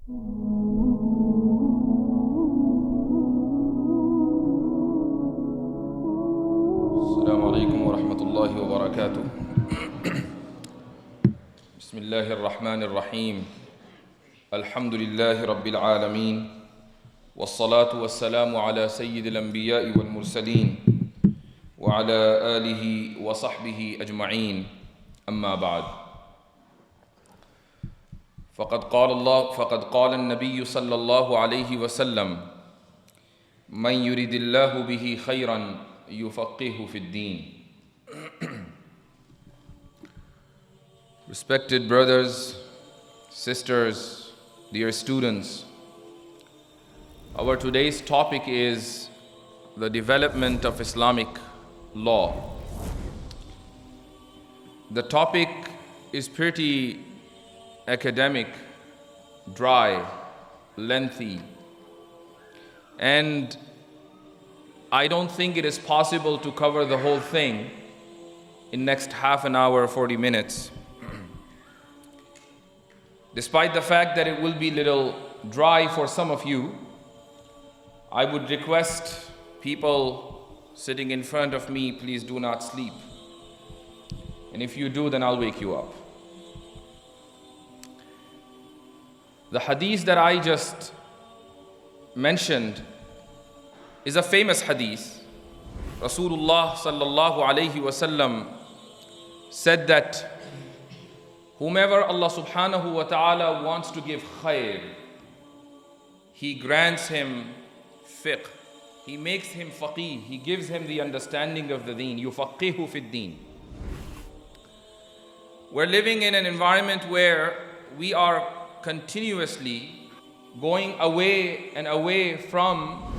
Assalamu alaikum wa rahmatullahi wa barakatuh. Bismillahir Rahmanir Rahim. Alhamdulillahi Rabbil Alameen. Wassalatu wassalamu ala Sayyidil Anbiya'i wal Mursaleen. Wa ala alihi wa sahbihi ajma'een. Amma ba'd. فقد قال النبي صلى الله عليه وسلم من يريد الله به خيرا يفقهه في الدين. Respected brothers, sisters, dear students, our today's topic is the development of Islamic law. The topic is pretty academic, dry, lengthy, and I don't think it is possible to cover the whole thing in next half an hour, 40 minutes. Despite the fact that it will be a little dry for some of you, I would request people sitting in front of me, please do not sleep. And if you do, then I'll wake you up. The hadith that I just mentioned is a famous hadith. Rasulullah sallallahu alayhi wasallam said that whomever Allah subhanahu wa ta'ala wants to give khair, He grants him fiqh. He makes him faqih. He gives him the understanding of the deen. Yufaqihu fi deen. We're living in an environment where we are continuously going away and away from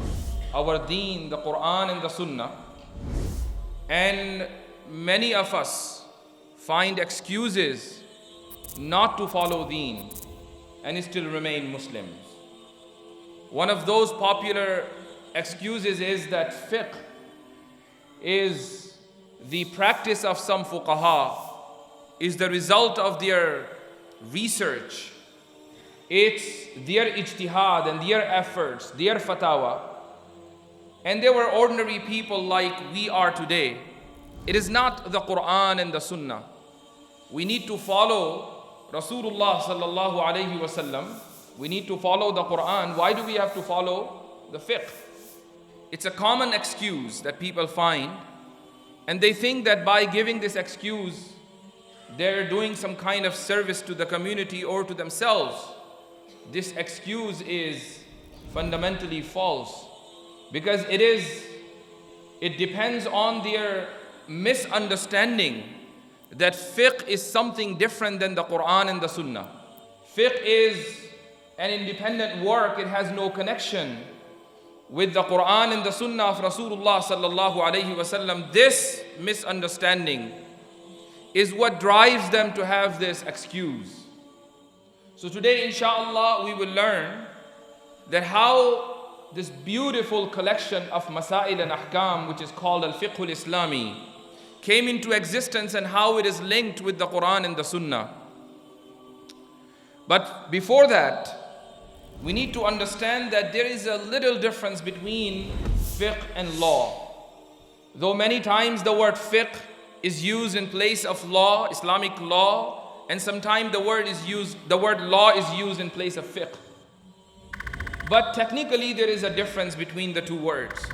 our deen, the Quran and the Sunnah, and many of us find excuses not to follow deen and still remain Muslims. One of those popular excuses is that fiqh is the practice of some fuqaha, is the result of their research. It's their ijtihad and their efforts, their fatwa. And they were ordinary people like we are today. It is not the Quran and the Sunnah. We need to follow Rasulullah sallallahu alayhi wasallam. We need to follow the Quran. Why do we have to follow the fiqh? It's a common excuse that people find, and they think that by giving this excuse, they're doing some kind of service to the community or to themselves. This excuse is fundamentally false, because it depends on their misunderstanding that fiqh is something different than the Quran and the Sunnah. Fiqh is an independent work. It has no connection with the Quran and the Sunnah of Rasulullah sallallahu alayhi wasallam. This misunderstanding is what drives them to have this excuse. So today, inshallah, we will learn that how this beautiful collection of masail and ahkam, which is called al-fiqh al-Islami, came into existence and how it is linked with the Quran and the Sunnah. But before that, we need to understand that there is a little difference between fiqh and law. Though many times the word fiqh is used in place of law, Islamic law, and sometimes the word law is used in place of fiqh. But technically there is a difference between the two words.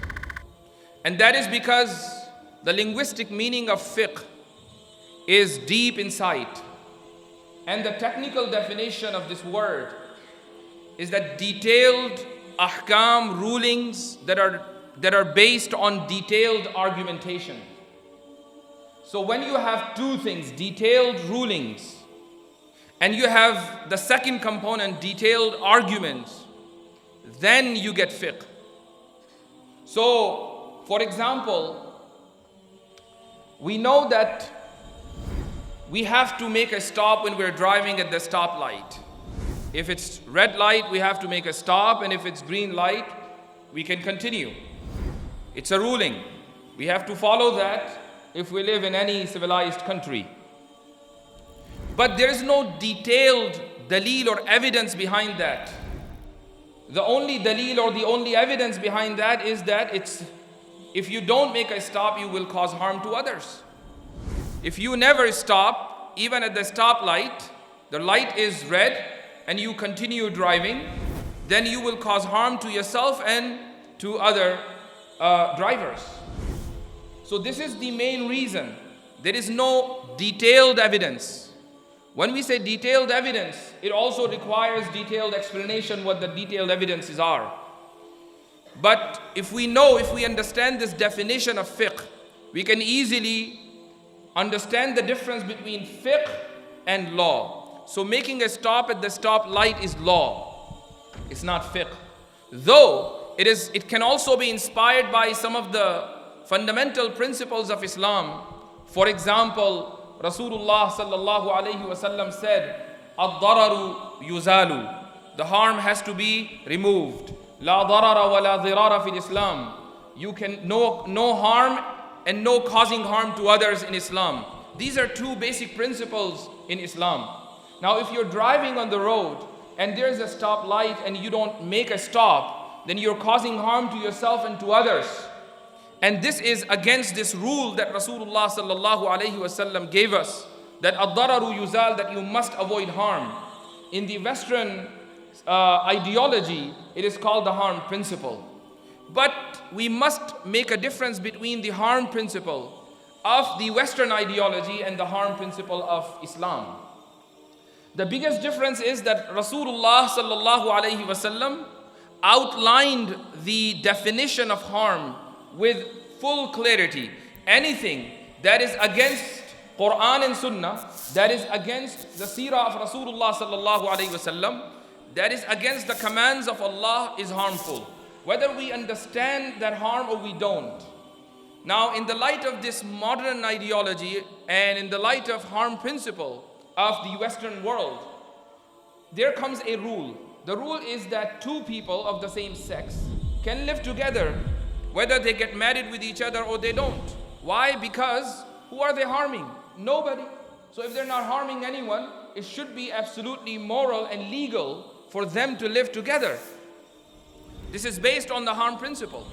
And that is because the linguistic meaning of fiqh is deep insight. And the technical definition of this word is that detailed ahkam rulings that are based on detailed argumentation. So when you have two things, detailed rulings, and you have the second component, detailed arguments, then you get fiqh. So, for example, we know that we have to make a stop when we're driving at the stoplight. If it's red light, we have to make a stop, and if it's green light, we can continue. It's a ruling. We have to follow that if we live in any civilized country. But there is no detailed daleel or evidence behind that. The only dalil or the only evidence behind that is that if you don't make a stop, you will cause harm to others. If you never stop, even at the stoplight, the light is red and you continue driving, then you will cause harm to yourself and to other drivers. So this is the main reason. There is no detailed evidence. When we say detailed evidence, it also requires detailed explanation what the detailed evidences are. But if we understand this definition of fiqh, we can easily understand the difference between fiqh and law. So making a stop at the stop light is law. It's not fiqh. Though it can also be inspired by some of the fundamental principles of Islam. For example, Rasulullah sallallahu alayhi wasallam said, "Ad-dararu yuzalu." The harm has to be removed. La darara wa la dirara fil Islam. You can no harm and no causing harm to others in Islam. These are two basic principles in Islam. Now, if you're driving on the road and there's a stop light and you don't make a stop, then you're causing harm to yourself and to others. And this is against this rule that Rasulullah sallallahu alayhi wasallam gave us, that ad-dararu yuzal, that you must avoid harm. In the Western ideology, it is called the harm principle. But we must make a difference between the harm principle of the Western ideology and the harm principle of Islam. The biggest difference is that Rasulullah sallallahu alayhi wasallam outlined the definition of harm with full clarity. Anything that is against Quran and Sunnah, that is against the seerah of Rasulullah sallallahu alayhi wasallam, that is against the commands of Allah, is harmful. Whether we understand that harm or we don't. Now, in the light of this modern ideology and in the light of harm principle of the Western world, there comes a rule. The rule is that two people of the same sex can live together whether they get married with each other or they don't. Why? Because who are they harming? Nobody. So if they're not harming anyone, it should be absolutely moral and legal for them to live together. This is based on the harm principle.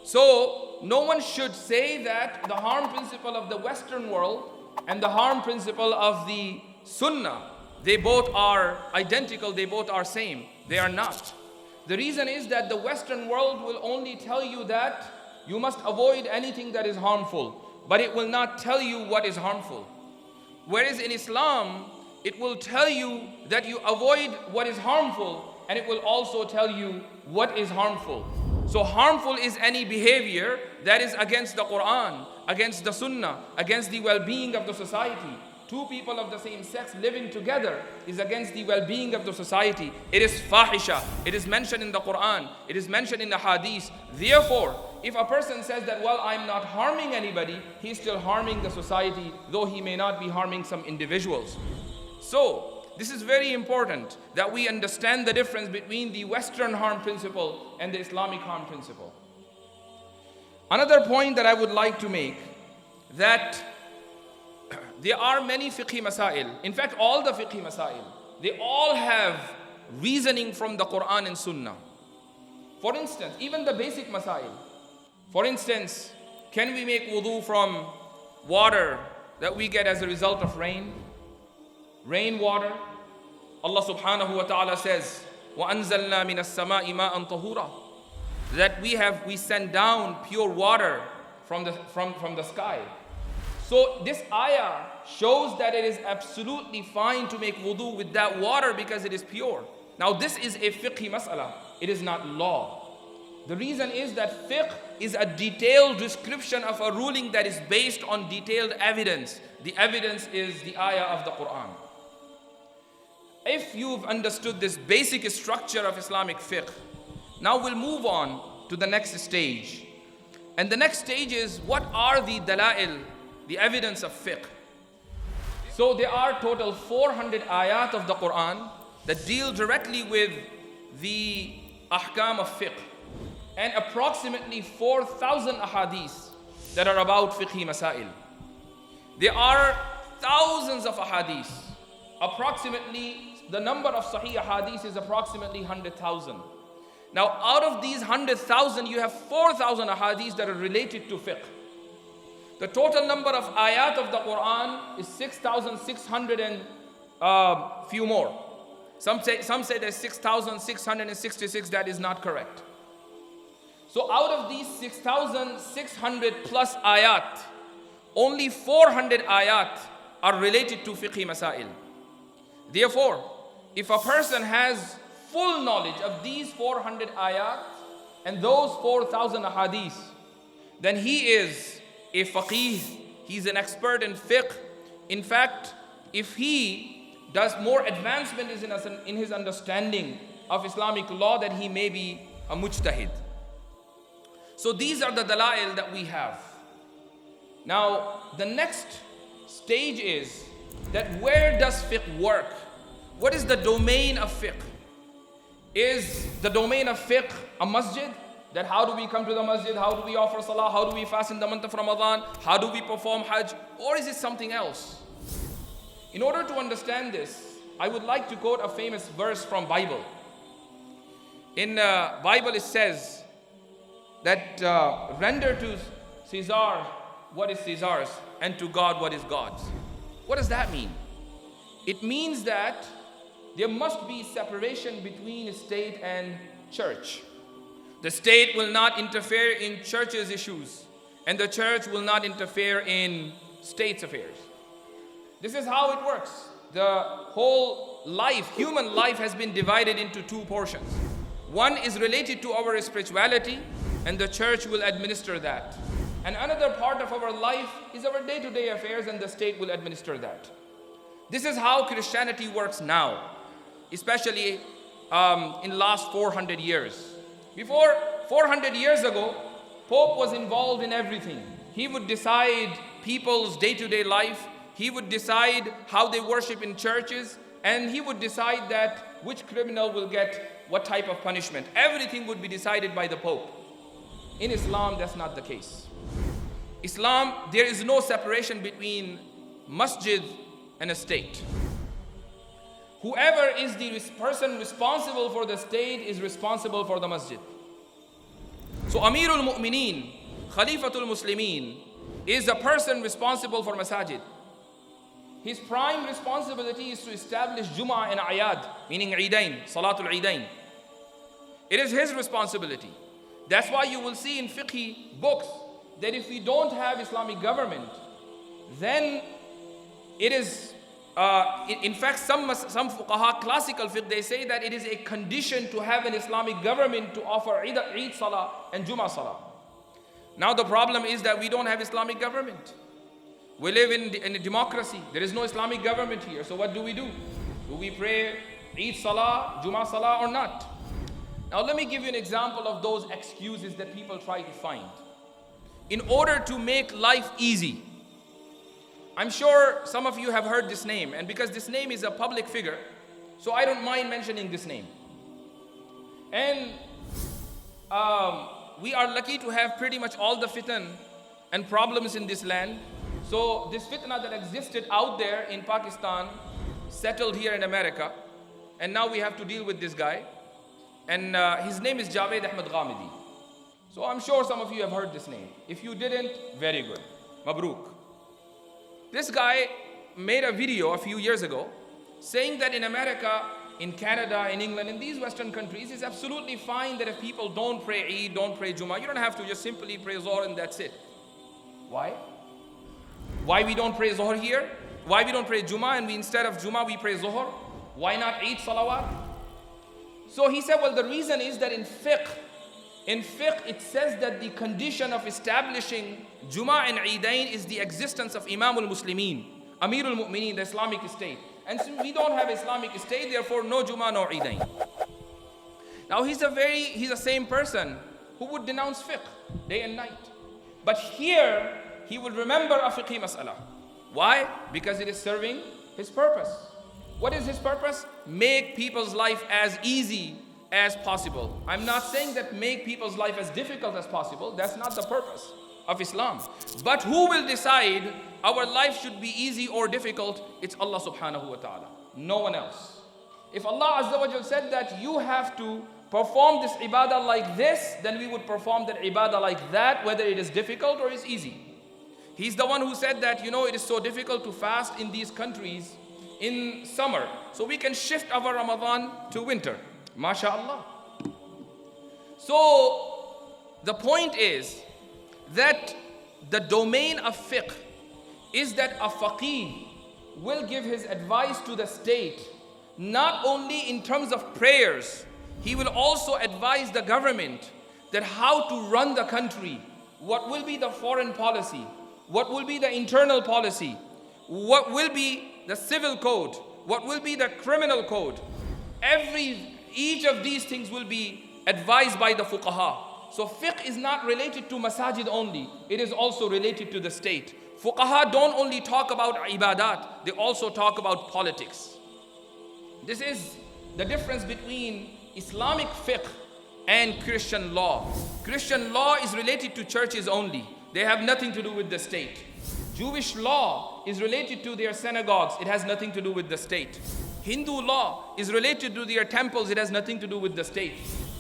So no one should say that the harm principle of the Western world and the harm principle of the Sunnah, they both are identical, they both are same. They are not. The reason is that the Western world will only tell you that you must avoid anything that is harmful, but it will not tell you what is harmful. Whereas in Islam, it will tell you that you avoid what is harmful, and it will also tell you what is harmful. So harmful is any behavior that is against the Quran, against the Sunnah, against the well-being of the society. Two people of the same sex living together is against the well-being of the society. It is fahisha. It is mentioned in the Quran. It is mentioned in the hadith. Therefore, if a person says that, well, I'm not harming anybody, he's still harming the society, though he may not be harming some individuals. So, this is very important that we understand the difference between the Western harm principle and the Islamic harm principle. Another point that I would like to make, that there are many fiqhi masail. In fact, all the fiqhi masail, they all have reasoning from the Quran and Sunnah. For instance, even the basic masail. For instance, can we make wudu from water that we get as a result of rain? Rainwater. Allah subhanahu wa ta'ala says, وَأَنزَلْنَا مِنَ السَّمَاءِ مَاءً طَهُورًا, that we send down pure water from the sky. So this ayah shows that it is absolutely fine to make wudu with that water because it is pure. Now this is a fiqhi mas'ala. It is not law. The reason is that fiqh is a detailed description of a ruling that is based on detailed evidence. The evidence is the ayah of the Quran. If you've understood this basic structure of Islamic fiqh, now we'll move on to the next stage. And the next stage is, what are the dala'il, the evidence of fiqh? So there are total 400 ayat of the Quran that deal directly with the ahkam of fiqh, and approximately 4,000 ahadith that are about fiqhi masail. There are thousands of ahadith. Approximately, the number of sahih ahadith is approximately 100,000. Now, out of these 100,000, you have 4,000 ahadith that are related to fiqh. The total number of ayat of the Quran is 6,600 and few more. Some say there's 6,666. That is not correct. So out of these 6,600 plus ayat, only 400 ayat are related to fiqhi masail. Therefore, if a person has full knowledge of these 400 ayat and those 4,000 ahadith, then he is a faqih, he's an expert in fiqh. In fact, if he does more advancement in his understanding of Islamic law, then he may be a mujtahid. So these are the dalail that we have. Now, the next stage is that where does fiqh work? What is the domain of fiqh? Is the domain of fiqh a masjid? That how do we come to the masjid? How do we offer salah? How do we fast in the month of Ramadan? How do we perform hajj? Or is it something else? In order to understand this, I would like to quote a famous verse from Bible. In Bible it says that render to Caesar what is Caesar's and to God what is God's. What does that mean? It means that there must be separation between state and church. The state will not interfere in church's issues, and the church will not interfere in state's affairs. This is how it works. The whole life, human life, has been divided into two portions. One is related to our spirituality, and the church will administer that. And another part of our life is our day-to-day affairs, and the state will administer that. This is how Christianity works now, especially in last 400 years. Before 400 years ago, Pope was involved in everything. He would decide people's day-to-day life. He would decide how they worship in churches, and he would decide that which criminal will get what type of punishment. Everything would be decided by the Pope. In Islam, that's not the case. Islam, there is no separation between masjid and a state. Whoever is the person responsible for the state is responsible for the masjid. So Amirul Mu'mineen, Khalifatul Muslimin, is the person responsible for masajid. His prime responsibility is to establish Jum'ah and Ayad, meaning Eidain, Salatul Eidain. It is his responsibility. That's why you will see in fiqh books that if we don't have Islamic government, then it is, in fact, some fuqaha, classical fiqh, they say that it is a condition to have an Islamic government to offer Eid Salah and Jum'ah Salah. Now the problem is that we don't have Islamic government. We live in a democracy. There is no Islamic government here. So what do? Do we pray Eid Salah, Jum'ah Salah or not? Now let me give you an example of those excuses that people try to find in order to make life easy. I'm sure some of you have heard this name, and because this name is a public figure, so I don't mind mentioning this name. And we are lucky to have pretty much all the fitan and problems in this land. So this fitna that existed out there in Pakistan settled here in America, and now we have to deal with this guy. And his name is Javed Ahmed Ghamidi. So I'm sure some of you have heard this name. If you didn't, very good. Mabruk. This guy made a video a few years ago saying that in America, in Canada, in England, in these Western countries, it's absolutely fine that if people don't pray Eid, don't pray Jummah, you don't have to just simply pray Zohar and that's it. Why? Why we don't pray Zohar here? Why we don't pray Jummah and instead of Jummah we pray Zohar? Why not Eid Salawat? So he said, well, the reason is that in fiqh it says that the condition of establishing Jummah and Eidain is the existence of Imam al-Muslimin, Amirul Mu'mineen, the Islamic state. And since we don't have Islamic state, therefore no Jummah, no Eidain. Now he's the same person who would denounce fiqh day and night. But here, he will remember a fiqhi mas'ala. Why? Because it is serving his purpose. What is his purpose? Make people's life as easy as possible. I'm not saying that make people's life as difficult as possible. That's not the purpose of Islam. But who will decide our life should be easy or difficult? It's Allah subhanahu wa ta'ala. No one else. If Allah Azza wa Jal said that you have to perform this ibadah like this, then we would perform that ibadah like that, whether it is difficult or is easy. He's the one who said that, it is so difficult to fast in these countries in summer, so we can shift our Ramadan to winter. MashaAllah. So the point is that the domain of fiqh is that a faqih will give his advice to the state, not only in terms of prayers, he will also advise the government that how to run the country, what will be the foreign policy, what will be the internal policy, what will be the civil code, what will be the criminal code. Each of these things will be advised by the fuqaha. So fiqh is not related to masajid only, it is also related to the state. Fuqaha don't only talk about ibadat, they also talk about politics. This is the difference between Islamic fiqh and Christian law. Christian law is related to churches only. They have nothing to do with the state. Jewish law is related to their synagogues. It has nothing to do with the state. Hindu law is related to their temples. It has nothing to do with the state.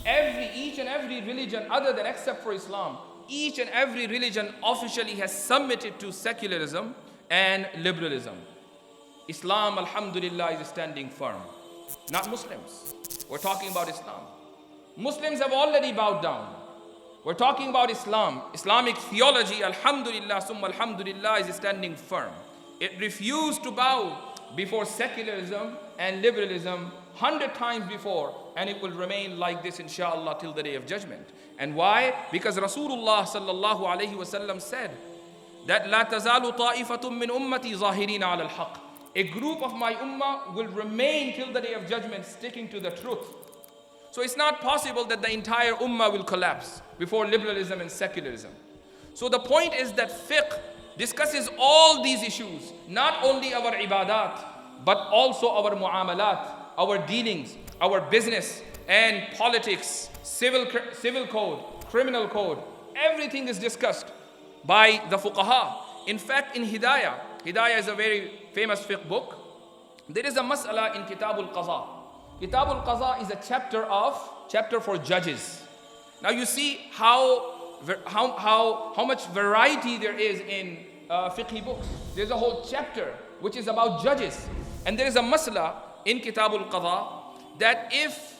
Each and every religion other than except for Islam, each and every religion officially has submitted to secularism and liberalism. Islam, alhamdulillah, is standing firm. Not Muslims. We're talking about Islam. Muslims have already bowed down. We're talking about Islam. Islamic theology, alhamdulillah, summa alhamdulillah, is standing firm. It refused to bow before secularism and liberalism 100 times before, and it will remain like this, inshallah, till the day of judgment. And why? Because Rasulullah sallallahu alayhi wasallam said that لا تزال طائفة من أمتي ظاهرين على الحق. A group of my ummah will remain till the day of judgment sticking to the truth. So it's not possible that the entire ummah will collapse before liberalism and secularism. So the point is that fiqh discusses all these issues, not only our ibadat, but also our muamalat, our dealings, our business and politics, civil code, criminal code. Everything is discussed by the fuqaha. In fact, in Hidayah is a very famous fiqh book. There is a mas'ala in Kitab al-Qaza. Kitab al-Qaza is a chapter for judges. Now you see how much variety there is in fiqh books. There's a whole chapter which is about judges. And there is a mas'ala in Kitab al-Qaza that if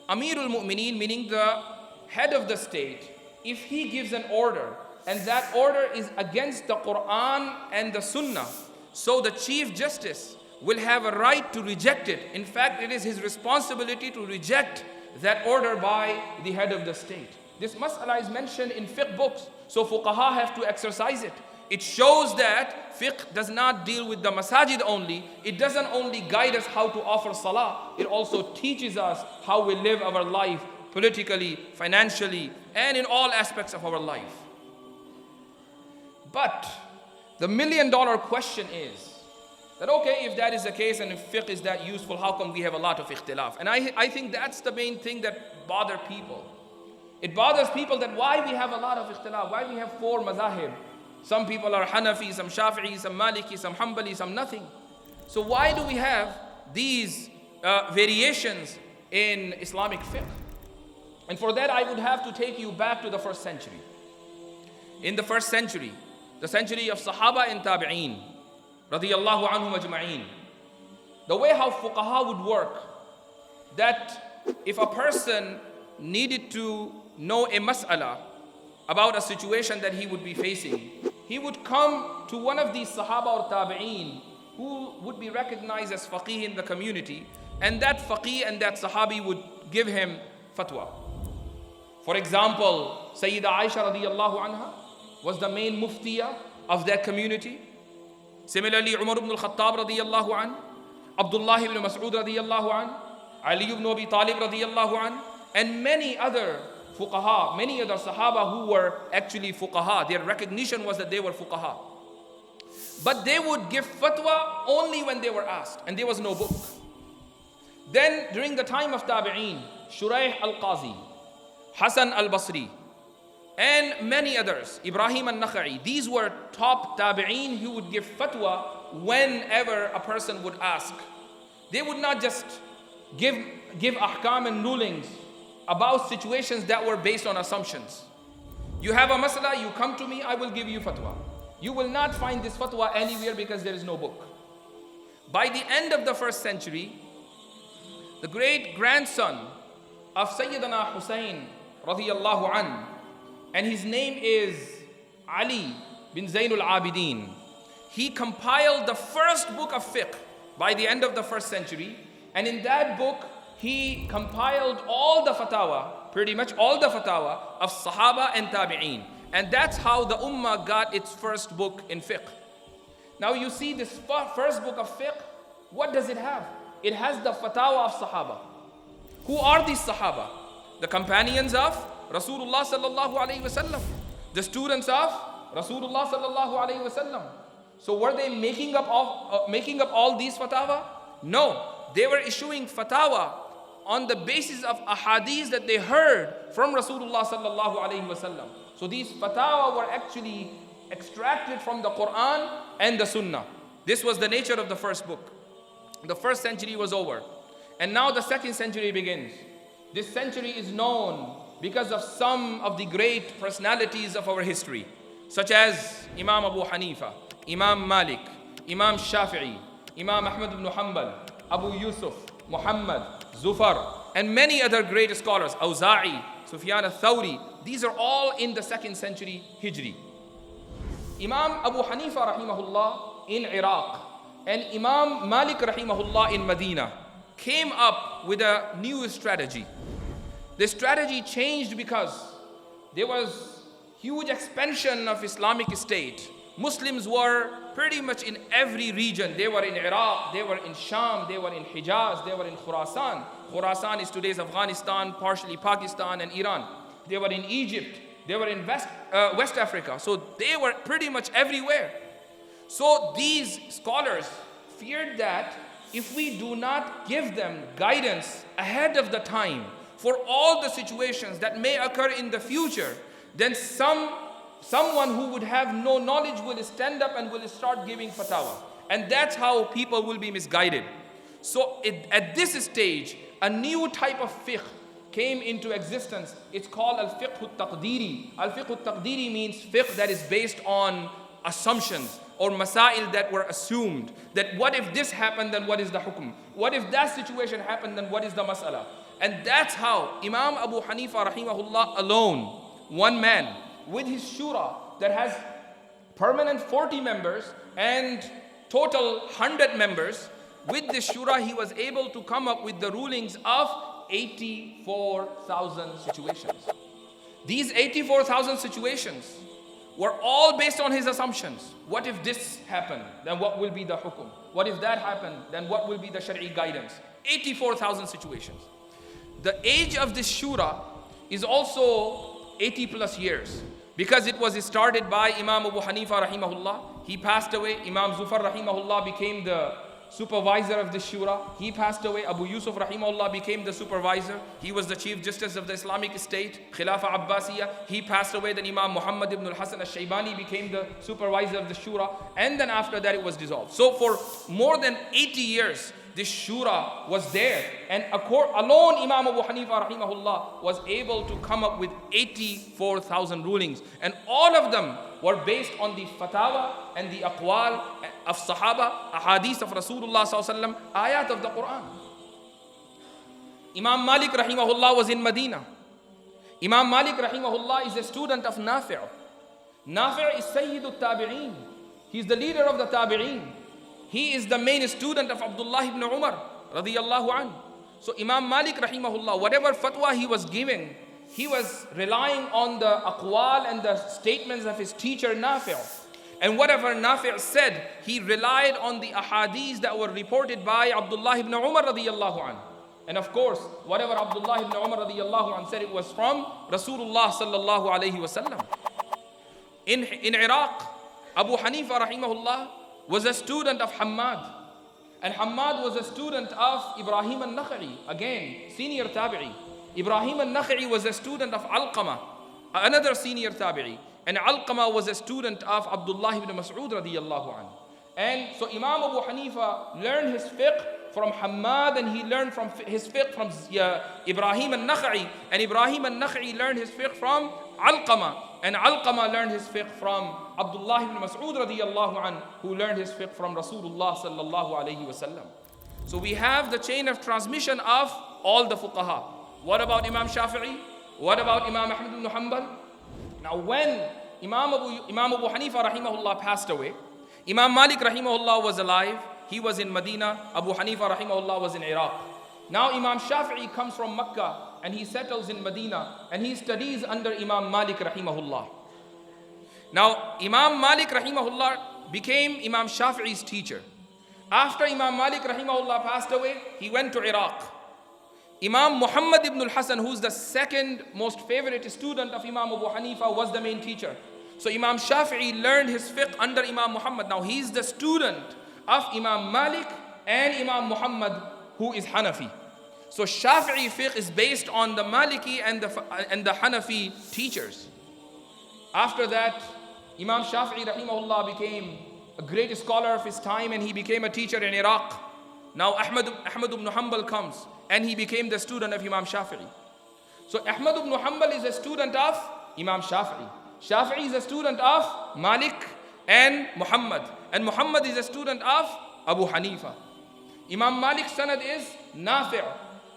Amirul Mu'mineen, meaning the head of the state, if he gives an order and that order is against the Quran and the Sunnah, so the Chief Justice will have a right to reject it. In fact, it is his responsibility to reject that order by the head of the state. This mas'ala is mentioned in fiqh books, so fuqaha have to exercise it. It shows that fiqh does not deal with the masajid only. It doesn't only guide us how to offer salah, it also teaches us how we live our life politically, financially, and in all aspects of our life. But the million-dollar question is that, okay, if that is the case and if fiqh is that useful, how come we have a lot of ikhtilaf? And I think that's the main thing that bothers people. It bothers people that why we have a lot of ikhtilaf, why we have 4 mazahib. Some people are Hanafi, some Shafi'i, some Maliki, some Hanbali, some nothing. So why do we have these variations in Islamic fiqh? And for that I would have to take you back to the first century. In the first century, the century of Sahaba and Tabi'een, radiyallahu anhum ajma'een, the way how fuqaha would work, that if a person needed to know a mas'ala about a situation that he would be facing, he would come to one of these Sahaba or Tabi'een who would be recognized as faqih in the community, and that faqih and that Sahabi would give him fatwa. For example, Sayyida Aisha radiyallahu anha was the main muftiya of that community. Similarly, Umar ibn al-Khattab radiyallahu anhu, Abdullah ibn Mas'ud radiyallahu anhu, Ali ibn Abi Talib radiyallahu anhu, and many other fuqaha, many other sahaba who were actually fuqaha. Their recognition was that they were fuqaha. But they would give fatwa only when they were asked, and there was no book. Then during the time of Tabi'een, Shuraih al-Qazi, Hasan al-Basri, and many others, Ibrahim al-Nakha'i, these were top Tabi'een who would give fatwa whenever a person would ask. They would not just give ahkam and rulings about situations that were based on assumptions. You have a masala, you come to me, I will give you fatwa. You will not find this fatwa anywhere because there is no book. By the end of the 1st century, the great grandson of Sayyidina Hussein radiyallahu an, and his name is Ali bin Zainul Abidin, he compiled the first book of fiqh by the end of the 1st century, and in that book he compiled all the fatawa, pretty much all the fatawa of Sahaba and Tabi'een. And that's how the Ummah got its first book in fiqh. Now you see this first book of fiqh, what does it have? It has the fatawa of Sahaba. Who are these Sahaba? The companions of Rasulullah sallallahu alayhi wasallam, the students of Rasulullah sallallahu alayhi wasallam. So were they making up all these fatawa? No, they were issuing fatawa on the basis of ahadith that they heard from Rasulullah sallallahu alayhi wasallam. So these fatawa were actually extracted from the Quran and the Sunnah. This was the nature of the first book. The 1st century was over, and now the 2nd century begins. This century is known because of some of the great personalities of our history, such as Imam Abu Hanifah, Imam Malik, Imam Shafi, Imam Ahmed ibn Hanbal, Abu Yusuf, Muhammad, Zufar, and many other great scholars, Awza'i, Sufyan al-Thawri. These are all in the 2nd century Hijri. Imam Abu Hanifah rahimahullah in Iraq and Imam Malik rahimahullah in Medina came up with a new strategy. The strategy changed because there was huge expansion of Islamic State. Muslims were pretty much in every region. They were in Iraq, they were in Sham, they were in Hijaz, they were in Khurasan. Khurasan is today's Afghanistan, partially Pakistan and Iran. They were in Egypt, they were in West Africa. So they were pretty much everywhere. So these scholars feared that if we do not give them guidance ahead of the time for all the situations that may occur in the future, then someone who would have no knowledge will stand up and will start giving fatwa. And that's how people will be misguided. So at this stage, a new type of fiqh came into existence. It's called al-fiqh al-taqdiri. Al-fiqh al-taqdiri means fiqh that is based on assumptions or masail that were assumed. That what if this happened, then what is the hukm? What if that situation happened, then what is the mas'ala? And that's how Imam Abu Hanifah rahimahullah alone, one man, with his shura that has permanent 40 members and total 100 members, with this shura he was able to come up with the rulings of 84,000 situations. These 84,000 situations were all based on his assumptions. What if this happened? Then what will be the hukum? What if that happened? Then what will be the shari'i guidance? 84,000 situations. The age of this shura is also 80 plus years, because it was started by Imam Abu Hanifah rahimahullah. He passed away. Imam Zufar rahimahullah became the supervisor of the shura. He passed away. Abu Yusuf rahimahullah became the supervisor. He was the chief justice of the Islamic State, Khilafah Abbasiyah. He passed away. Then Imam Muhammad ibn al-Shaybani became the supervisor of the shura. And then after that it was dissolved. So for more than 80 years, this shura was there. And alone Imam Abu Hanifah rahimahullah was able to come up with 84,000 rulings. And all of them were based on the fatawa and the aqwal of Sahaba, ahadith of Rasulullah sallallahu alaihi wasallam, ayat of the Quran. Imam Malik rahimahullah was in Medina. Imam Malik rahimahullah is a student of Nafi'. Nafi' is Sayyidul Tabi'een. He is the leader of the Tabi'een. He is the main student of Abdullah ibn Umar radiyallahu anhu. So Imam Malik rahimahullah, whatever fatwa he was giving, he was relying on the aqwal and the statements of his teacher Nafi'. And whatever Nafi' said, he relied on the ahadith that were reported by Abdullah ibn Umar radiyallahu anhu. And of course, whatever Abdullah ibn Umar radiyallahu anhu said, it was from Rasulullah sallallahu alayhi wasallam. In Iraq, Abu Hanifah rahimahullah was a student of Hammad. And Hammad was a student of Ibrahim al-Nakha'i, again, senior tabi'i. Ibrahim al-Nakha'i was a student of Alqamah, another senior tabi'i. And Alqamah was a student of Abdullah ibn Mas'ud radiyallahu anhu. And so Imam Abu Hanifa learned his fiqh from Hammad, and he learned from his fiqh from Ibrahim al-Nakha'i, and Ibrahim al-Nakha'i learned his fiqh from Alqama, and Alqama learned his fiqh from Abdullah ibn Mas'ud radiyallahu anhu, who learned his fiqh from Rasulullah sallallahu alayhi wasallam. So we have the chain of transmission of all the fuqaha. What about Imam Shafi'i? What about Imam Ahmed ibn Hanbal? Now when Imam Abu Hanifah rahimahullah passed away, Imam Malik rahimahullah was alive. He was in Medina. Abu Hanifah rahimahullah was in Iraq. Now Imam Shafi'i comes from Mecca and he settles in Medina and he studies under Imam Malik rahimahullah. Now Imam Malik rahimahullah became Imam Shafi'i's teacher. After Imam Malik rahimahullah passed away, he went to Iraq. Imam Muhammad ibn al-Hasan, who's the second most favorite student of Imam Abu Hanifah, was the main teacher. So Imam Shafi'i learned his fiqh under Imam Muhammad. Now he's the student of Imam Malik and Imam Muhammad, who is Hanafi. So Shafi'i fiqh is based on the Maliki and the Hanafi teachers. After that, Imam Shafi'i rahimahullah became a great scholar of his time and he became a teacher in Iraq. Now Ahmed ibn Hanbal comes and he became the student of Imam Shafi'i. So Ahmed ibn Hanbal is a student of Imam Shafi'i. Shafi'i is a student of Malik and Muhammad. And Muhammad is a student of Abu Hanifa. Imam Malik's sanad is Nafi'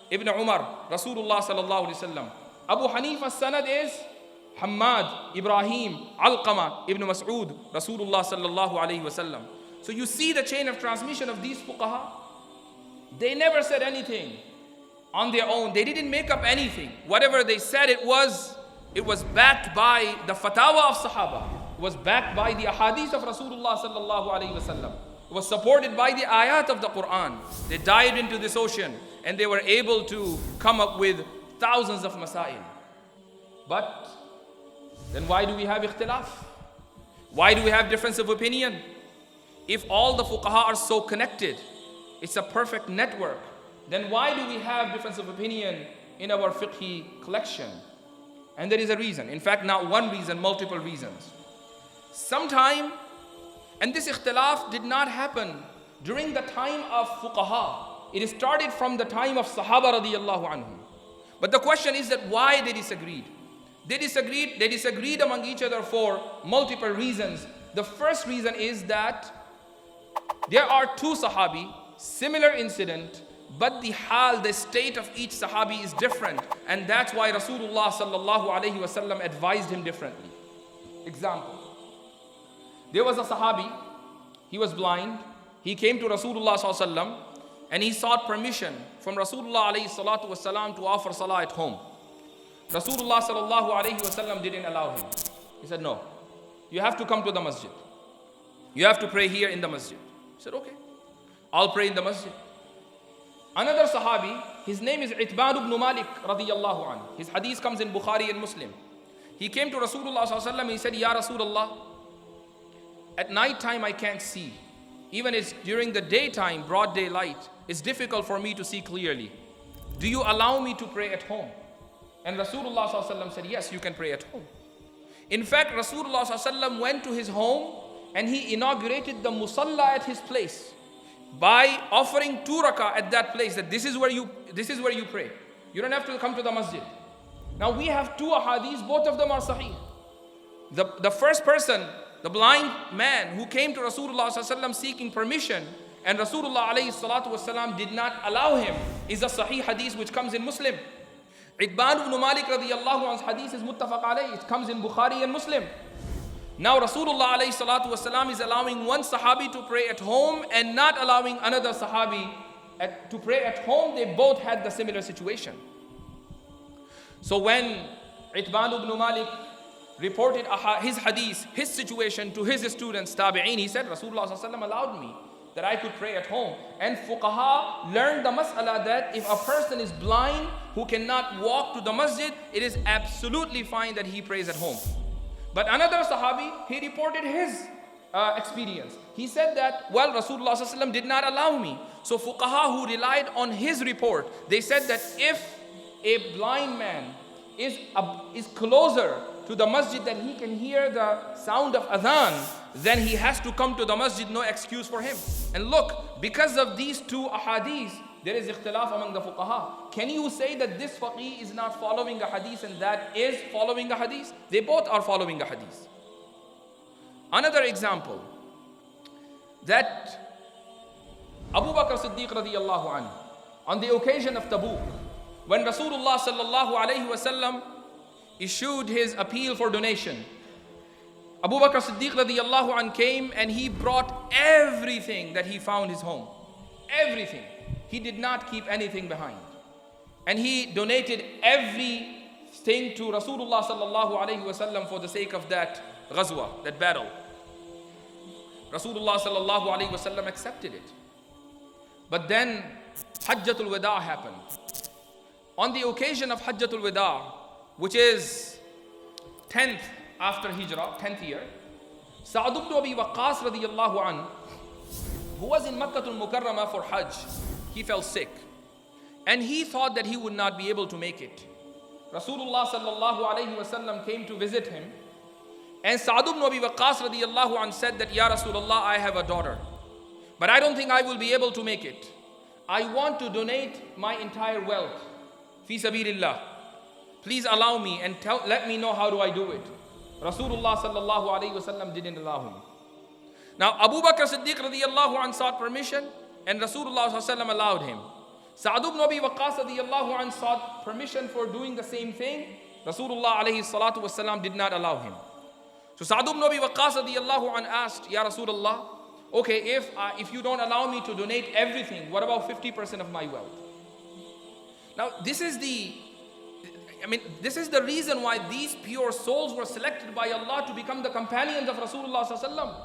ibn Umar, Rasulullah sallallahu alaihi wasallam. Abu Hanifa's sanad is Hammad, Ibrahim, Alqama ibn Mas'ud, Rasulullah sallallahu alaihi wasallam. So you see the chain of transmission of these fuqaha. They never said anything on their own. They didn't make up anything. Whatever they said, it was backed by the fatawa of Sahaba. It was backed by the ahadith of Rasulullah sallallahu alaihi wasallam. It was supported by the ayat of the Quran. They dived into this ocean and they were able to come up with thousands of masail. But then why do we have ikhtilaf? Why do we have difference of opinion? If all the fuqaha are so connected, it's a perfect network, then why do we have difference of opinion in our fiqhi collection? And there is a reason. In fact, not one reason, multiple reasons. Sometime, and this ikhtilaf did not happen during the time of fuqaha. It started from the time of Sahaba radiyallahu anhum. But the question is that why they disagreed? They disagreed among each other for multiple reasons. The first reason is that there are two sahabi, similar incident, but the state of each sahabi is different. And that's why Rasulullah sallallahu alayhi wasallam advised him differently. Example. There was a sahabi, he was blind. He came to Rasulullah sallallahu alayhi wasallam and he sought permission from Rasulullah alayhi salatu wasallam to offer salah at home. Rasulullah sallallahu alayhi wasallam didn't allow him. He said, no, you have to come to the masjid. You have to pray here in the masjid. He said, okay, I'll pray in the masjid. Another sahabi, his name is Itban ibn Malik radiyallahu anhu. His hadith comes in Bukhari and Muslim. He came to Rasulullah sallallahu alayhi wasallam. He said, Ya Rasulullah, at night time I can't see. Even it's during the daytime, broad daylight, it's difficult for me to see clearly. Do you allow me to pray at home? And Rasulullah sallallahu alaihi wasallam said, yes, you can pray at home. In fact, Rasulullah sallallahu alaihi wasallam went to his home and he inaugurated the musalla at his place by offering 2 rakah at that place, that this is where you pray. You don't have to come to the masjid. Now we have 2 ahadith, both of them are sahih. The first person, the blind man who came to Rasulullah sallallahu alaihi wasallam seeking permission, and Rasulullah alayhi salatu wasallam did not allow him, is a sahih hadith which comes in Muslim. Itban ibn Malik radiyallahu anhu's hadith is muttafaq alayh. It comes in Bukhari and Muslim. Now Rasulullah alayhi salatu wasalam is allowing one sahabi to pray at home and not allowing another sahabi to pray at home. They both had the similar situation. So when Itban ibn Malik reported his hadith, his situation to his students, tabi'een, he said, Rasulullah sallallahu alaihi wasallam allowed me that I could pray at home. And fuqaha learned the mas'ala that if a person is blind who cannot walk to the masjid, it is absolutely fine that he prays at home. But another sahabi, he reported his experience. He said that, well, Rasulullah sallallahu alaihi wasallam did not allow me. So fuqaha who relied on his report, they said that if a blind man is closer to the masjid that he can hear the sound of adhan, then he has to come to the masjid, no excuse for him. And look, because of these two ahadith, there is ikhtilaf among the fuqaha. Can you say that this faqih is not following a hadith and that is following a hadith? They both are following a hadith. Another example, that Abu Bakr Siddiq radiyallahu anhu, on the occasion of Tabuk, when Rasulullah sallallahu alayhi wasallam issued his appeal for donation, Abu Bakr Siddiq radiyallahu anhu came and he brought everything that he found his home. Everything. He did not keep anything behind. And he donated everything to Rasulullah sallallahu alayhi wasallam for the sake of that ghazwa, that battle. Rasulullah sallallahu alayhi wasallam accepted it. But then Hajjatul Wada happened. On the occasion of Hajjatul Wada, which is 10th after Hijrah, 10th year, Sa'd ibn Abi Waqqas radiyallahu anhu, who was in Makkah al-Mukarramah for Hajj, he fell sick. And he thought that he would not be able to make it. Rasulullah sallallahu alayhi wasallam came to visit him. And Sa'd ibn Abi Waqqas radiyallahu anhu said that, Ya Rasulullah, I have a daughter, but I don't think I will be able to make it. I want to donate my entire wealth. Fi sabilillah. Please allow me and let me know how do I do it. Rasulullah sallallahu alayhi wasallam didn't allow him. Now Abu Bakr Siddiq radiyallahu anhu sought permission and Rasulullah sallallahu alayhi wasallam allowed him. Sa'd ibn Abi Waqqas radiyallahu anhu sought permission for doing the same thing. Rasulullah alayhi salatu wasallam did not allow him. So Sa'd ibn Abi Waqqas radiyallahu anhu asked, Ya Rasulullah, okay, if you don't allow me to donate everything, what about 50% of my wealth? Now this is the reason why these pure souls were selected by Allah to become the companions of Rasulullah sallallahu alaihi wasallam.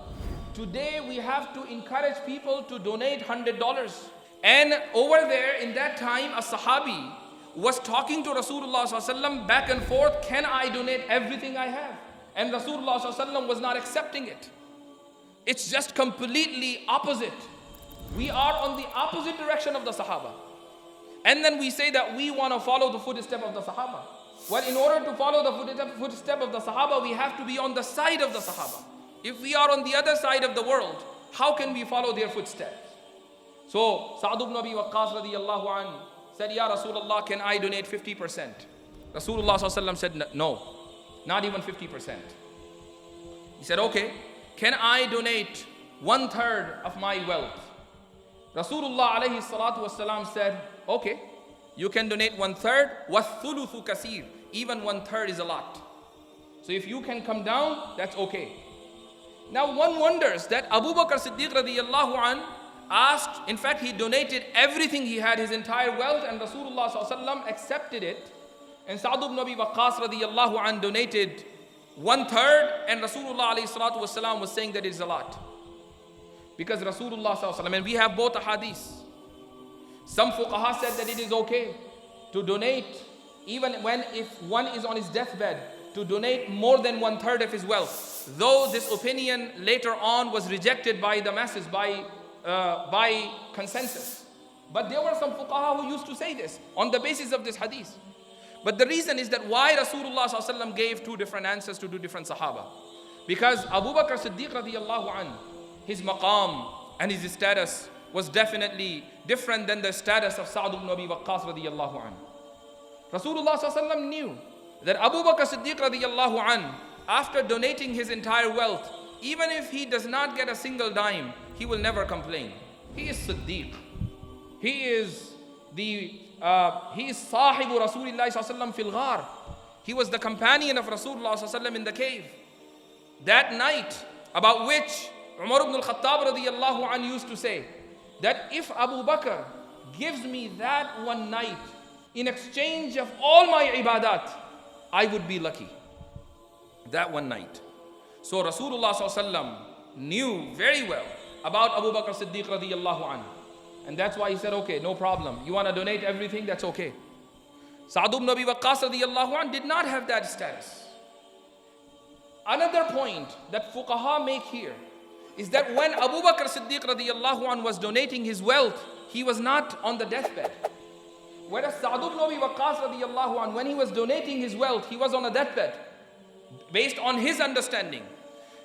Today we have to encourage people to donate $100. And over there in that time, a Sahabi was talking to Rasulullah sallallahu alaihi wasallam back and forth, can I donate everything I have? And Rasulullah sallallahu alaihi wasallam was not accepting it. It's just completely opposite. We are on the opposite direction of the Sahaba. And then we say that we want to follow the footstep of the Sahaba. Well, in order to follow the footstep of the Sahaba, we have to be on the side of the Sahaba. If we are on the other side of the world, how can we follow their footsteps? So Sa'd ibn Abi Waqqas radiyallahu anhu said, Ya Rasulullah, can I donate 50%? Rasulullah sallallahu alaihi wasallam said, no, not even 50%. He said, okay, can I donate 1/3 of my wealth? Rasulullah alayhi salatu wasalam said, okay, you can donate 1/3, وَالثُّلُثُ كَثِيرٌ, even 1/3 is a lot. So if you can come down, that's okay. Now one wonders that Abu Bakr Siddiq radiyallahu anhu asked, in fact he donated everything he had, his entire wealth, and Rasulullah sallallahu alaihi wasallam accepted it. And Sa'd ibn Abi Waqqas radiyallahu anhu donated 1/3, and Rasulullah alayhi salatu wasalam was saying that it is a lot. Because Rasulullah sallallahu alaihi wasallam, and we have both ahadith. Some fuqaha said that it is okay to donate, even if one is on his deathbed, to donate more than 1/3 of his wealth. Though this opinion later on was rejected by the masses, by consensus. But there were some fuqaha who used to say this on the basis of this hadith. But the reason is that why Rasulullah sallallahu alaihi wasallam gave two different answers to two different Sahaba. Because Abu Bakr Siddiq radiyallahu anhu, his maqam and his status was definitely different than the status of Sa'd ibn Abi Waqqas radiyallahu anhu. Rasulullah sallallahu alaihi wasallam knew that Abu Bakr Siddiq radiyallahu anhu, after donating his entire wealth, even if he does not get a single dime, he will never complain. He is Siddiq. He is Sahibu Rasulullah sallallahu alaihi wasallam fil ghar. He was the companion of Rasulullah sallallahu alaihi wasallam in the cave. That night, about which Umar ibn al-Khattab radiyallahu anhu used to say, that if Abu Bakr gives me that one night in exchange of all my ibadat, I would be lucky. That one night. So Rasulullah sallallahu alaihi wasallam knew very well about Abu Bakr Siddiq radiyallahu anhu. And that's why he said, okay, no problem. You want to donate everything? That's okay. Sa'd ibn Abi Waqqas radiyallahu anhu did not have that status. Another point that fuqaha make here is that when Abu Bakr Siddiq radiyallahu anhu was donating his wealth, he was not on the deathbed. Whereas Sa'd ibn Abi Waqqas radiyallahu anh, when he was donating his wealth, he was on a deathbed, based on his understanding.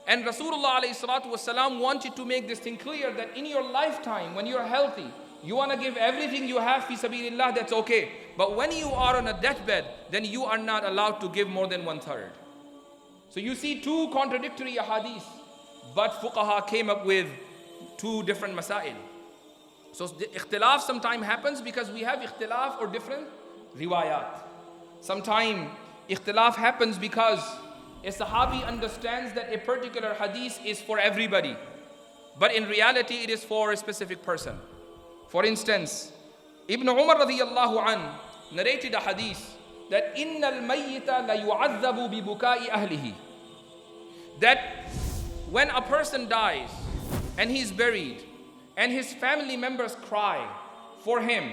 And Rasulullah alayhi salatu wasalam wanted to make this thing clear that in your lifetime, when you're healthy, you want to give everything you have fi sabilillah, that's okay. But when you are on a deathbed, then you are not allowed to give more than 1/3. So you see two contradictory ahadith, but fuqaha came up with two different masail. So the ikhtilaf sometimes happens because we have ikhtilaf or different riwayat. Sometimes ikhtilaf happens because a sahabi understands that a particular hadith is for everybody, but in reality it is for a specific person. For instance, Ibn Umar radiyallahu an narrated a hadith that innal mayyita la yu'adhabu bi bukai ahlihi, that when a person dies and he is buried and his family members cry for him,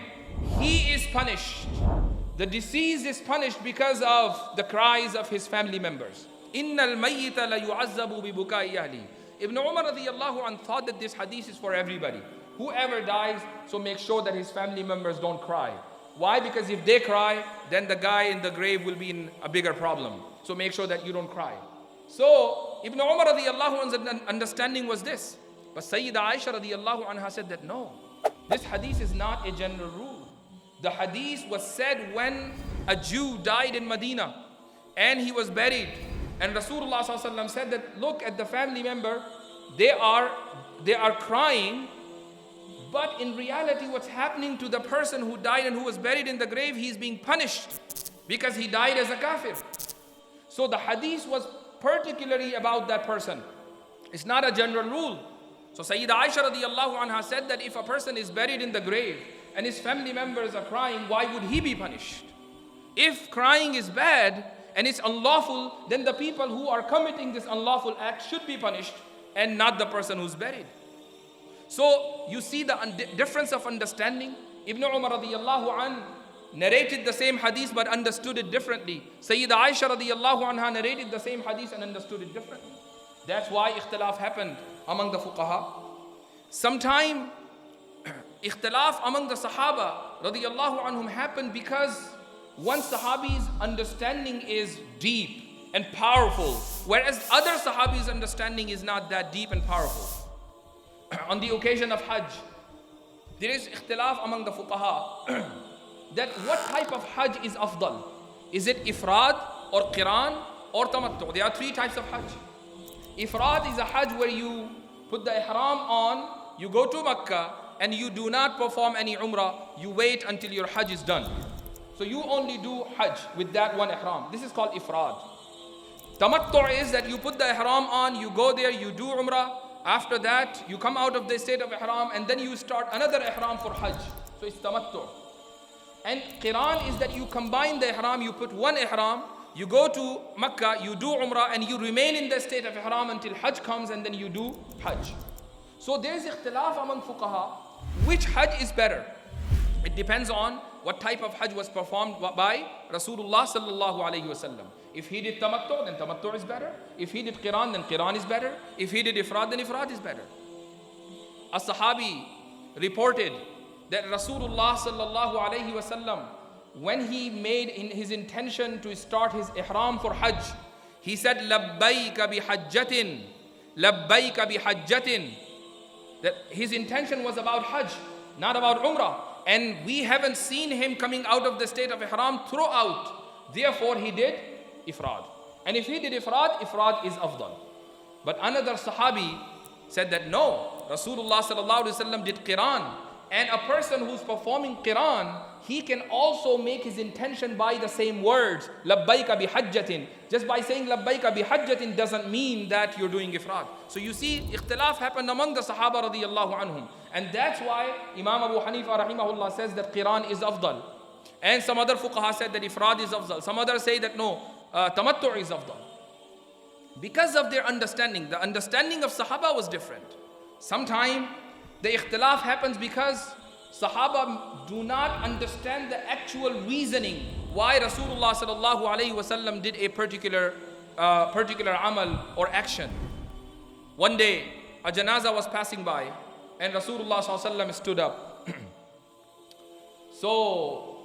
he is punished. The deceased is punished because of the cries of his family members. Innal mayyita la yu'azzabu bi bukai ahli. Ibn Umar radiyallahu anh thought that this hadith is for everybody. Whoever dies, so make sure that his family members don't cry. Why? Because if they cry, then the guy in the grave will be in a bigger problem. So make sure that you don't cry. So Ibn Umar radiyallahu anh's understanding was this. But Sayyida Aisha radiyallahu anha said that no, this hadith is not a general rule. The hadith was said when a Jew died in Medina and he was buried. And Rasulullah sallallahu alaihi wasallam said that look at the family member, they are crying, but in reality what's happening to the person who died and who was buried in the grave, he's being punished because he died as a kafir. So the hadith was particularly about that person. It's not a general rule. So Sayyida Aisha radiyallahu anha said that if a person is buried in the grave and his family members are crying, why would he be punished? If crying is bad and it's unlawful, then the people who are committing this unlawful act should be punished and not the person who's buried. So you see the difference of understanding. Ibn Umar radiyallahu anh narrated the same hadith but understood it differently. Sayyida Aisha radiyallahu anha narrated the same hadith and understood it differently. That's why ikhtilaf happened among the fuqaha. Sometime ikhtilaf among the sahaba radiyallahu anhum happened because one sahabi's understanding is deep and powerful, whereas other sahabi's understanding is not that deep and powerful. On the occasion of Hajj, there is ikhtilaf among the fuqaha that what type of Hajj is afdal? Is it ifrad or qiran or tamattu? There are three types of Hajj. Ifrad is a Hajj where you put the ihram on, you go to Makkah and you do not perform any umrah, you wait until your Hajj is done. So you only do Hajj with that one ihram. This is called ifrad. Tamattu is that you put the ihram on, you go there, you do umrah. After that, you come out of the state of ihram and then you start another ihram for Hajj. So it's tamattu. And qiran is that you combine the ihram, you put one ihram, you go to Makkah, you do umrah and you remain in the state of ihram until Hajj comes and then you do Hajj. So there is ikhtilaf among fuqaha, which Hajj is better. It depends on what type of Hajj was performed by Rasulullah sallallahu alayhi wasallam. If he did tamattu, then tamattu is better. If he did qiran, then qiran is better. If he did ifrad, then ifrad is better. A sahabi reported that Rasulullah sallallahu alayhi wasallam, when he made in his intention to start his ihram for Hajj, he said, labbayka bihajjatin, labbayka bihajjatin. That his intention was about Hajj, not about Umrah. And we haven't seen him coming out of the state of ihram throughout. Therefore he did ifrad. And if he did ifrad, ifrad is afdal. But another sahabi said that no, Rasulullah sallallahu alaihi wasallam did qiran. And a person who's performing qiran, he can also make his intention by the same words, labbaika bihajjatin. Just by saying labbaika bihajjatin doesn't mean that you're doing ifrad. So you see, ikhtilaf happened among the sahaba radiyallahu anhum. And that's why Imam Abu Hanifah rahimahullah says that qiran is afdal. And some other fuqaha said that ifrad is afdal. Some others say that no, tamattu is afdal. Because of their understanding, the understanding of sahaba was different. Sometimes the ikhtilaf happens because Sahaba do not understand the actual reasoning why Rasulullah sallallahu alaihi wasallam did a particular amal or action. One day, a janazah was passing by and Rasulullah sallallahu alaihi wasallam stood up. So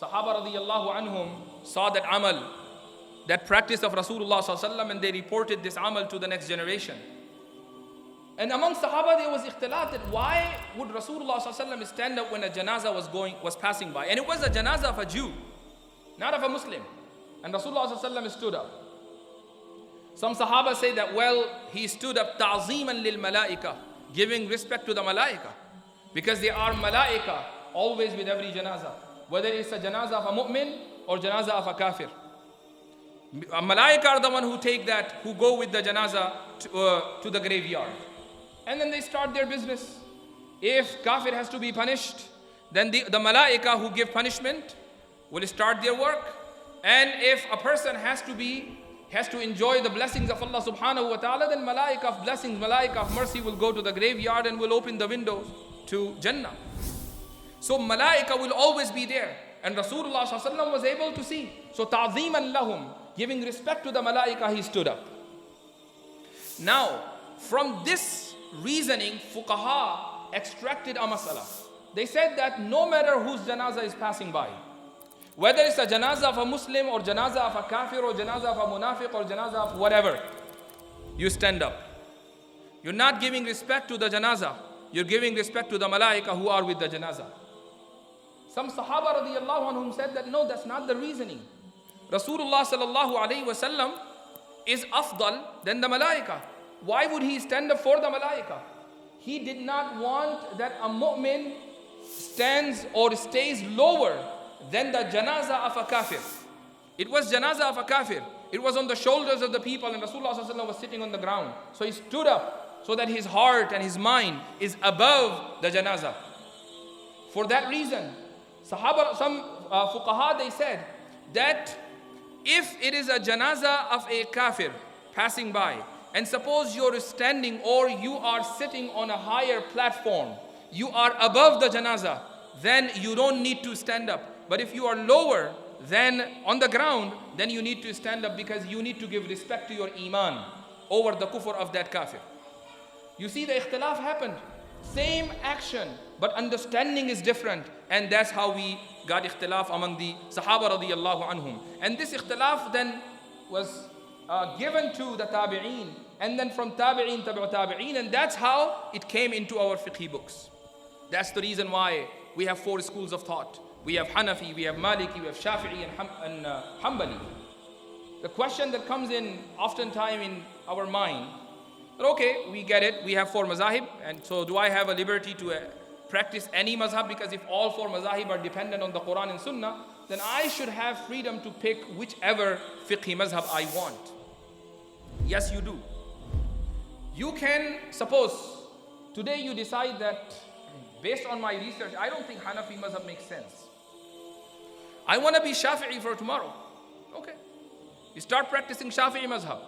Sahaba radiyallahu anhum saw that amal, that practice of Rasulullah sallallahu alaihi wasallam, and they reported this amal to the next generation. And among Sahaba there was ikhtilaf that why would Rasulullah sallallahu alaihi wasallam stand up when a janazah was passing by? And it was a janazah of a Jew, not of a Muslim. And Rasulullah sallallahu alaihi wasallam stood up. Some Sahaba say that, well, he stood up ta'zeeman lil malaika, giving respect to the malaika, because they are malaika always with every janazah, whether it's a janazah of a mu'min or janazah of a kafir. Malaika are the one who take that, who go with the janazah to the graveyard. And then they start their business. If kafir has to be punished, then the malaika who give punishment will start their work. And if a person has to enjoy the blessings of Allah subhanahu wa ta'ala, then malaika of blessings, malaika of mercy will go to the graveyard and will open the windows to Jannah. So malaika will always be there. And Rasulullah sallallahu alaihi wasallam was able to see. So ta'zeeman lahum, giving respect to the malaika, he stood up. Now, from this reasoning, fuqaha extracted a masala. They said that no matter whose janazah is passing by, whether it's a janazah of a Muslim or janazah of a kafir or janazah of a munafiq or janazah of whatever, you stand up. You're not giving respect to the janazah, you're giving respect to the malaika who are with the janazah. Some Sahaba radiyallahu anhum said that no, that's not the reasoning. Rasulullah sallallahu alayhi wasallam is afdal than the malaika. Why would he stand up for the malaika? He did not want that a mu'min stands or stays lower than the janazah of a kafir. It was janazah of a kafir. It was on the shoulders of the people, and Rasulullah sallallahu alaihi wasallam was sitting on the ground. So he stood up so that his heart and his mind is above the janazah. For that reason, Sahaba, some fuqaha, they said that if it is a janazah of a kafir passing by, and suppose you're standing or you are sitting on a higher platform, you are above the janazah, then you don't need to stand up. But if you are lower than on the ground, then you need to stand up because you need to give respect to your iman over the kufr of that kafir. You see, the ikhtilaf happened. Same action, but understanding is different. And that's how we got ikhtilaf among the Sahaba radiyallahu anhum. And this ikhtilaf then was given to the tabi'een. And then from tabi'een, tabi'u tabi'een. And that's how it came into our fiqh books. That's the reason why we have 4 schools of thought. We have Hanafi, we have Maliki, we have Shafi'i and Hanbali. The question that comes in oftentimes in our mind, okay, we get it, we have 4 mazahib, and so do I have a liberty to practice any mazhab? Because if all 4 mazahib are dependent on the Quran and Sunnah, then I should have freedom to pick whichever fiqhi mazhab I want. Yes, you do. You can, suppose, today you decide that based on my research, I don't think Hanafi mazhab makes sense. I want to be Shafi'i for tomorrow. Okay. You start practicing Shafi'i mazhab.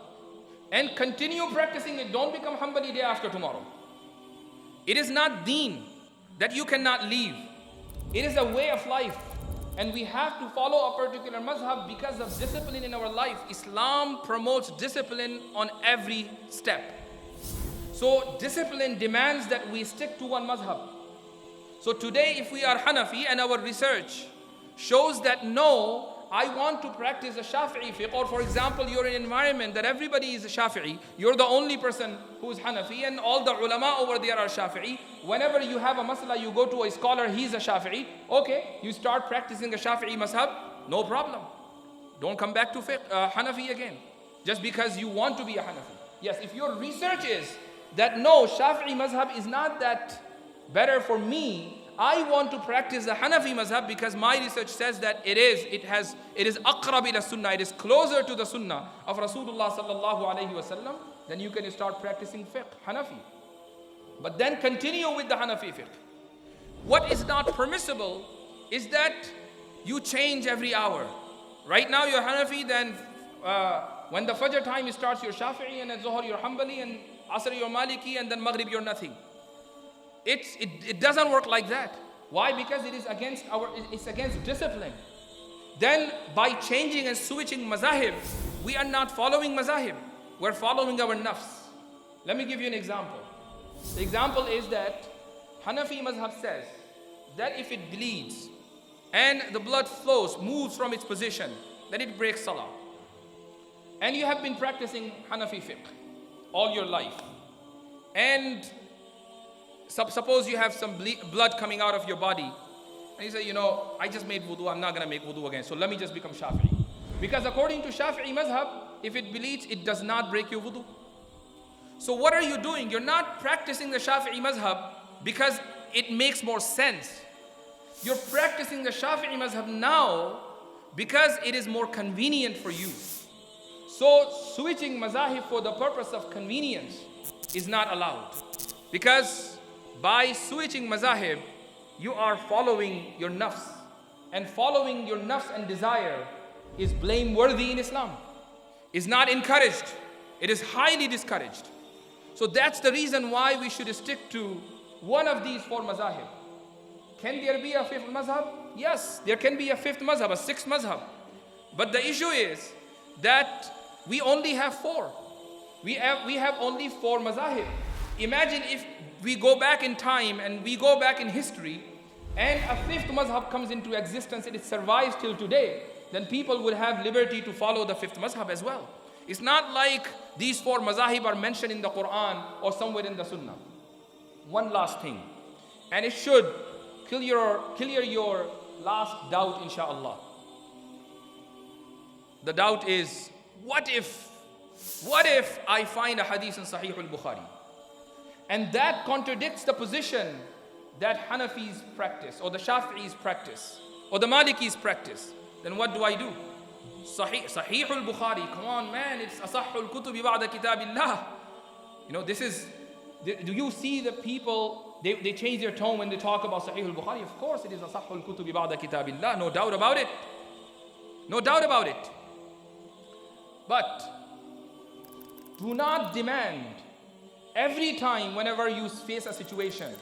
And continue practicing it. Don't become Hanbali day after tomorrow. It is not deen that you cannot leave. It is a way of life. And we have to follow a particular mazhab because of discipline in our life. Islam promotes discipline on every step. So discipline demands that we stick to one mazhab. So today if we are Hanafi and our research shows that no, I want to practice a Shafi'i fiqh, or for example, you're in an environment that everybody is a Shafi'i, you're the only person who is Hanafi and all the ulama over there are Shafi'i. Whenever you have a masala, you go to a scholar, he's a Shafi'i. Okay, you start practicing a Shafi'i mazhab, no problem. Don't come back to Hanafi again, just because you want to be a Hanafi. Yes, if your research is that no, Shafi'i mazhab is not that better for me, I want to practice the Hanafi mazhab because my research says that it is aqrab ila sunnah, it is closer to the sunnah of Rasulullah sallallahu alayhi wasallam, then you can start practicing fiqh, Hanafi. But then continue with the Hanafi fiqh. What is not permissible is that you change every hour. Right now you're Hanafi, then when the Fajr time starts you're Shafi'i, and at Zuhr you're Hanbali, and Asr you're Maliki, and then Maghrib you're nothing. It doesn't work like that. Why? Because it's against discipline. Then by changing and switching mazahib, we are not following mazahib. We're following our nafs. Let me give you an example. The example is that Hanafi mazhab says that if it bleeds and the blood flows, moves from its position, then it breaks salah. And you have been practicing Hanafi fiqh all your life, and suppose you have some blood coming out of your body, and you say, you know, I just made wudu, I'm not going to make wudu again, so let me just become Shafi'i. Because according to Shafi'i mazhab, if it bleeds, it does not break your wudu. So what are you doing? You're not practicing the Shafi'i mazhab because it makes more sense. You're practicing the Shafi'i mazhab now because it is more convenient for you. So switching mazahib for the purpose of convenience is not allowed. Because by switching mazahib, you are following your nafs. And following your nafs and desire is blameworthy in Islam. Is not encouraged. It is highly discouraged. So that's the reason why we should stick to one of these four mazahib. Can there be a fifth mazhab? Yes, there can be a fifth mazhab, a sixth mazhab. But the issue is that we only have four. We have only four mazahib. Imagine if we go back in time and we go back in history and a fifth mazhab comes into existence and it survives till today, then people would have liberty to follow the fifth mazhab as well. It's not like these four mazahib are mentioned in the Quran or somewhere in the Sunnah. One last thing, and it should clear your last doubt, inshallah. The doubt is, what if I find a hadith in Sahih al-Bukhari and that contradicts the position that Hanafis practice or the Shafi'is practice or the Malikis practice? Then what do I do? Sahih al-Bukhari, come on man, it's asahhul kutubi ba'da kitabillah. You know, this is, do you see the people, they change their tone when they talk about Sahih al-Bukhari? Of course it is asahhul kutubi ba'da kitabillah, no doubt about it. No doubt about it. But do not demand every time whenever you face a situation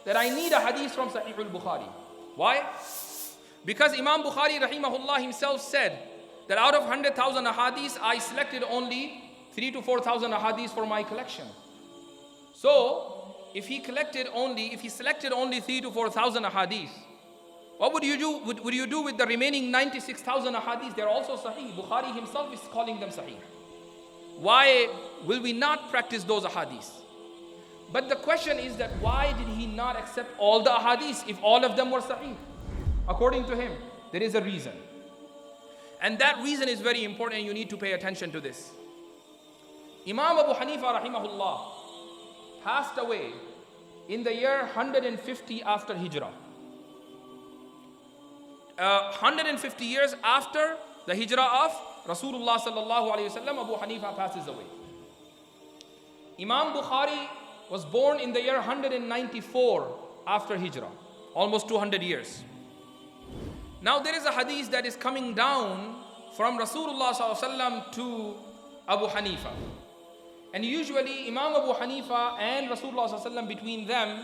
that I need a hadith from Sahih al-Bukhari. Why? Because Imam Bukhari rahimahullah himself said that out of 100,000 ahadith, I selected only 3,000 to 4,000 ahadith for my collection. So, if he selected only 3,000 to 4,000 ahadith, what would you do? Would you do with the remaining 96,000 ahadith? They're also sahih. Bukhari himself is calling them sahih. Why will we not practice those ahadith? But the question is that why did he not accept all the ahadith if all of them were sahih? According to him, there is a reason. And that reason is very important and you need to pay attention to this. Imam Abu Hanifah rahimahullah passed away in the year 150 after Hijrah. 150 years after the Hijrah of Rasulullah sallallahu alayhi wasallam, Abu Hanifah passes away. Imam Bukhari was born in the year 194 after Hijrah, almost 200 years. Now there is a hadith that is coming down from Rasulullah sallallahu alaihi wasallam to Abu Hanifah. And usually Imam Abu Hanifah and Rasulullah sallallahu alaihi wasallam, between them,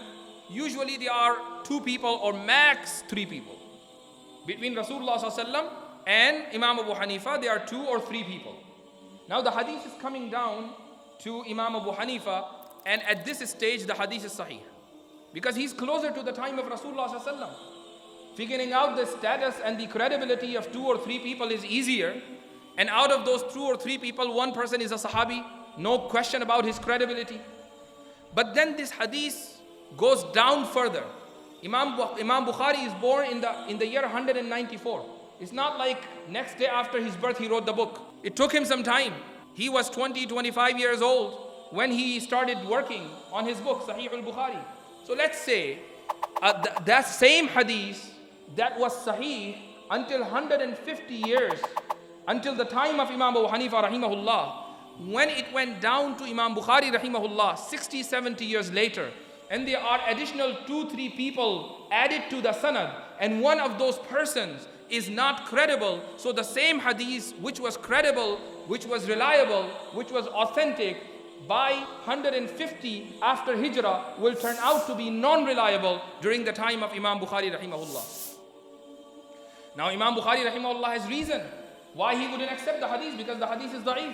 usually there are two people or max three people. Between Rasulullah sallallahu alaihi wasallam and Imam Abu Hanifah, there are 2 or 3 people. Now the hadith is coming down to Imam Abu Hanifah, and at this stage the hadith is sahih. Because he's closer to the time of Rasulullah sallallahu alaihi wasallam. Figuring out the status and the credibility of 2 or 3 people is easier. And out of those 2 or 3 people, one person is a sahabi. No question about his credibility. But then this hadith goes down further. Imam Bukhari is born in the year 194. It's not like next day after his birth he wrote the book. It took him some time. He was 25 years old when he started working on his book, Sahih al-Bukhari. So let's say that same hadith that was sahih until 150 years, until the time of Imam Abu Hanifah rahimahullah, when it went down to Imam Bukhari rahimahullah 60, 70 years later, and there are additional 2-3 people added to the sanad, and one of those persons is not credible, so the same hadith which was credible, which was reliable, which was authentic, by 150 after Hijrah will turn out to be non-reliable during the time of Imam Bukhari rahimahullah. Now Imam Bukhari rahimahullah has reason why he wouldn't accept the hadith, because the hadith is da'if.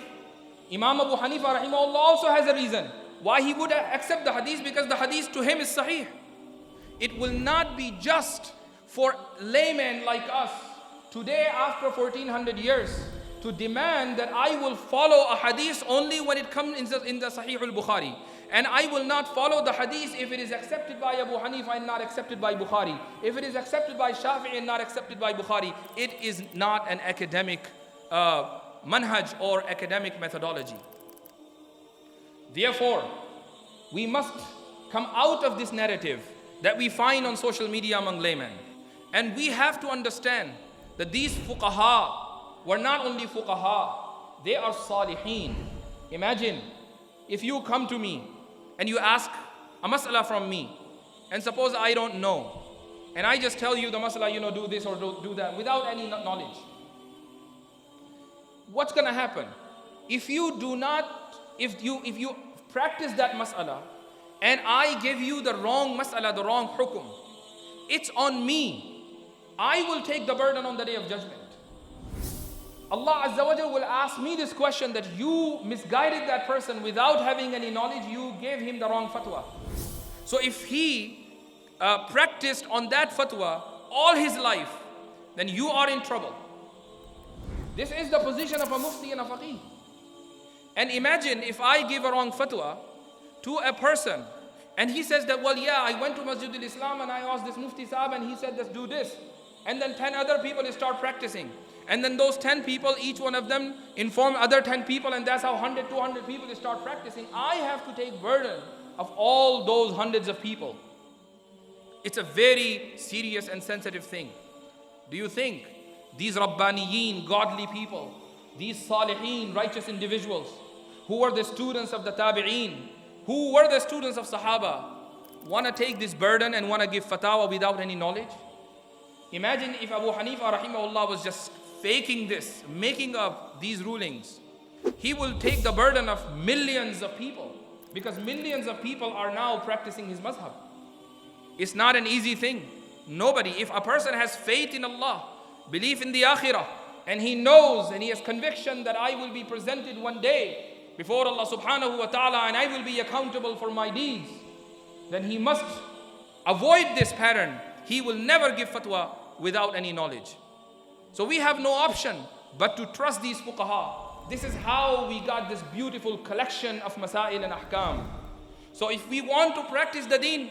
Imam Abu Hanifah rahimahullah also has a reason why he would accept the hadith, because the hadith to him is sahih. It will not be just for laymen like us, today after 1400 years, to demand that I will follow a hadith only when it comes in the Sahih al-Bukhari. And I will not follow the hadith if it is accepted by Abu Hanifah and not accepted by Bukhari. If it is accepted by Shafi and not accepted by Bukhari, it is not an academic manhaj or academic methodology. Therefore, we must come out of this narrative that we find on social media among laymen. And we have to understand that these fuqaha were not only fuqaha, they are salihin. Imagine if you come to me and you ask a mas'ala from me, and suppose I don't know, and I just tell you the mas'ala, do this or do that without any knowledge. What's gonna happen? If you practice that mas'ala, and I give you the wrong mas'ala, the wrong hukum, it's on me. I will take the burden on the day of judgment. Allah Azza wa Jal will ask me this question, that you misguided that person without having any knowledge, you gave him the wrong fatwa. So if he practiced on that fatwa all his life, then you are in trouble. This is the position of a mufti and a faqih. And imagine if I give a wrong fatwa to a person, and he says that, well, yeah, I went to Masjid al-Islam and I asked this mufti sahab and he said, let's do this. And then 10 other people start practicing. And then those 10 people, each one of them inform other 10 people, and that's how 100, 200 people start practicing. I have to take burden of all those hundreds of people. It's a very serious and sensitive thing. Do you think these Rabbaniyin, godly people, these Salihin, righteous individuals, who were the students of the Tabi'een, who were the students of Sahaba, want to take this burden and want to give fatwa without any knowledge? Imagine if Abu Hanifah rahimahullah was just faking this, making up these rulings. He will take the burden of millions of people, because millions of people are now practicing his mazhab. It's not an easy thing. Nobody, if a person has faith in Allah, belief in the akhirah, and he knows and he has conviction that I will be presented one day before Allah subhanahu wa ta'ala and I will be accountable for my deeds, then he must avoid this pattern. He will never give fatwa without any knowledge. So we have no option but to trust these fuqaha. This is how we got this beautiful collection of masail and ahkam. So if we want to practice the deen,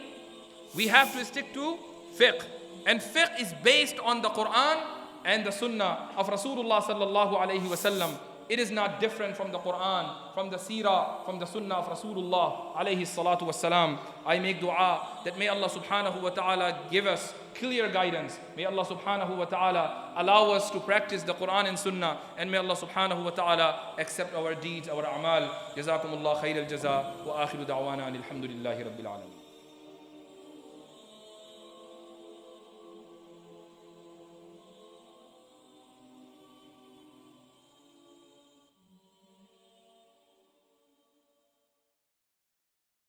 we have to stick to fiqh. And fiqh is based on the Quran and the Sunnah of Rasulullah sallallahu alayhi wasallam. It is not different from the Quran, from the Seerah, from the Sunnah of Rasulullah alayhi salatu wasalam. I make dua that may Allah subhanahu wa ta'ala give us clear guidance. May Allah subhanahu wa ta'ala allow us to practice the Quran and Sunnah. And may Allah subhanahu wa ta'ala accept our deeds, our a'mal. Jazakumullah khair al-jaza wa akhiru da'wana alhamdulillahi rabbil alamin.